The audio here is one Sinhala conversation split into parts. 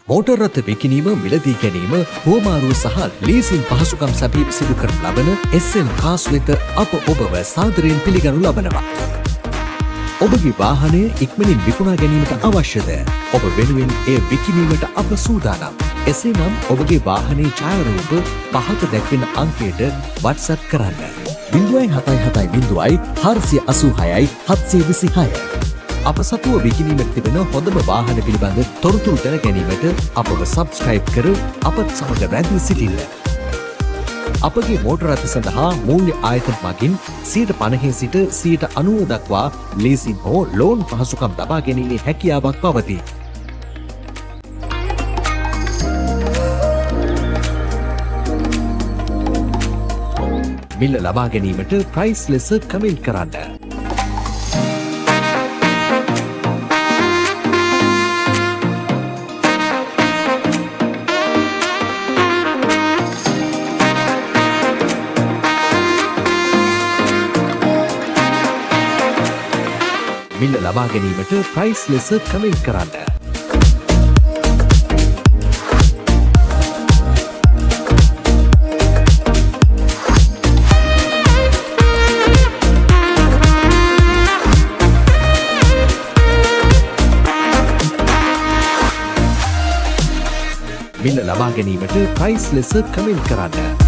මෝටර් රථ විකිණීම, මිලදී ගැනීම, හුවමාරුව සහ ලීසින් පහසුකම් සැපීම සිදු කරන ලබන SN කාස් වෙත අප ඔබව සාදරයෙන් පිළිගනු ලබනවා. ඔබගේ වාහනය ඉක්මනින් විකුණා ගැනීමට අවශ්‍යද? ඔබ වෙනුවෙන් එය විකිණීමට අප සූදානම්. එසේනම් ඔබගේ වාහනේ ඡායාරූප පහත දැක්වෙන අංකයට WhatsApp කරන්න. 077 486 726. අප සතුව විකිණීමට තිබෙන හොඳම වාහන පිළිබඳ තොරතුරු දැන ගැනීමට අපව සබ්ස්ක්‍රයිබ් කර අපත් සමග රැඳී සිටින්න. අපගේ මෝටර රථ සඳහා මූල්‍ය ආයතන මගින් 50% සිට 90% දක්වා ලීසින් හෝ ලෝන් පහසුකම් ලබා ගැනීමේ හැකියාවක් පවතී. මිල ලබා ගැනීමට ප්‍රයිස් ලෙස කමෙන්ට් කරන්න. මිල ලබා ගැනීමට ප්‍රයිස් ලෙස කමෙන්ට් කරන්න. මිල ලබා ගැනීමට ප්‍රයිස් ලෙස කමෙන්ට් කරන්න.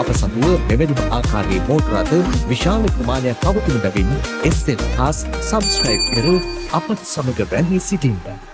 අප සතුව මෙවැනිම ආකාරයේ මෝටර රථ විශාල ප්‍රමාණයක් පවතින බැවින් SN කාස් සබ්ස්ක්‍රයිබ් කර අපත් සමග රැඳී සිටින්න.